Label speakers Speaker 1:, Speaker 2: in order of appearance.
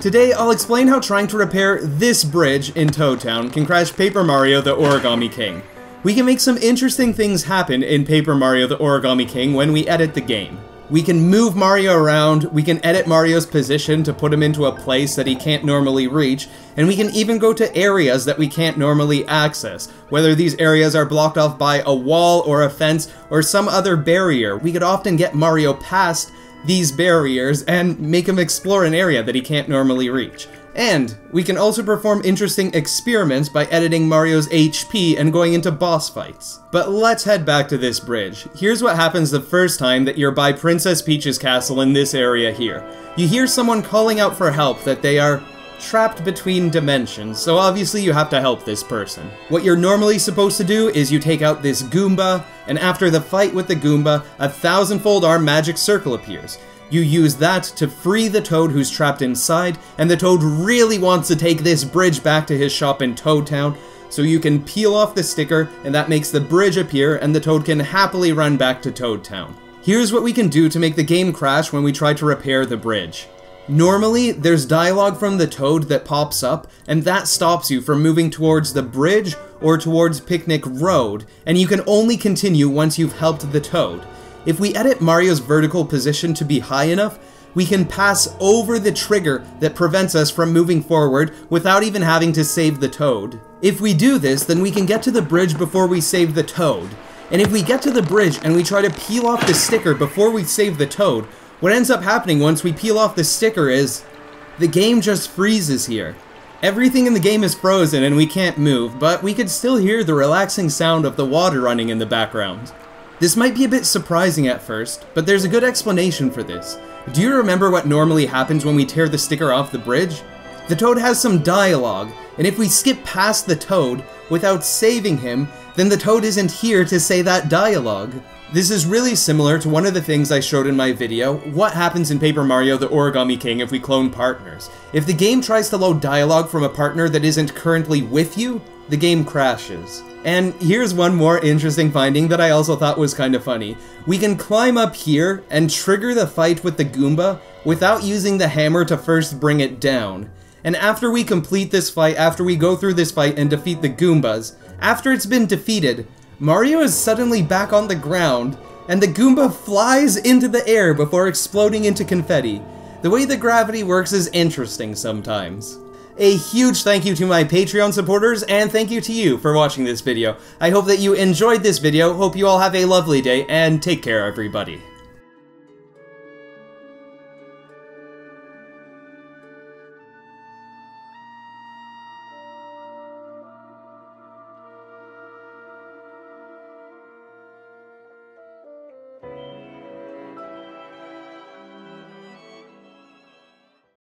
Speaker 1: Today, I'll explain how trying to repair this bridge in Toad Town can crash Paper Mario the Origami King. We can make some interesting things happen in Paper Mario the Origami King when we edit the game. We can move Mario around, we can edit Mario's position to put him into a place that he can't normally reach, and we can even go to areas that we can't normally access. Whether these areas are blocked off by a wall or a fence or some other barrier, we could often get Mario past these barriers and make him explore an area that he can't normally reach. And we can also perform interesting experiments by editing Mario's HP and going into boss fights. But let's head back to this bridge. Here's what happens the first time that you're by Princess Peach's castle in this area here. You hear someone calling out for help that they are trapped between dimensions, so obviously you have to help this person. What you're normally supposed to do is you take out this Goomba, and after the fight with the Goomba, a 1000-fold arm magic circle appears. You use that to free the Toad who's trapped inside, and the Toad really wants to take this bridge back to his shop in Toad Town, so you can peel off the sticker, and that makes the bridge appear, and the Toad can happily run back to Toad Town. Here's what we can do to make the game crash when we try to repair the bridge. Normally, there's dialogue from the Toad that pops up, and that stops you from moving towards the bridge or towards Picnic Road, and you can only continue once you've helped the Toad. If we edit Mario's vertical position to be high enough, we can pass over the trigger that prevents us from moving forward without even having to save the Toad. If we do this, then we can get to the bridge before we save the Toad. And if we get to the bridge and we try to peel off the sticker before we save the Toad, what ends up happening once we peel off the sticker is the game just freezes here. Everything in the game is frozen and we can't move, but we could still hear the relaxing sound of the water running in the background. This might be a bit surprising at first, but there's a good explanation for this. Do you remember what normally happens when we tear the sticker off the bridge? The Toad has some dialogue, and if we skip past the Toad without saving him, then the Toad isn't here to say that dialogue. This is really similar to one of the things I showed in my video, what happens in Paper Mario the Origami King if we clone partners. If the game tries to load dialogue from a partner that isn't currently with you, the game crashes. And here's one more interesting finding that I also thought was kind of funny. We can climb up here and trigger the fight with the Goomba without using the hammer to first bring it down. And after we complete this fight, after we go through this fight and defeat the Goombas, after it's been defeated, Mario is suddenly back on the ground, and the Goomba flies into the air before exploding into confetti. The way the gravity works is interesting sometimes. A huge thank you to my Patreon supporters, and thank you to you for watching this video. I hope that you enjoyed this video, hope you all have a lovely day, and take care everybody.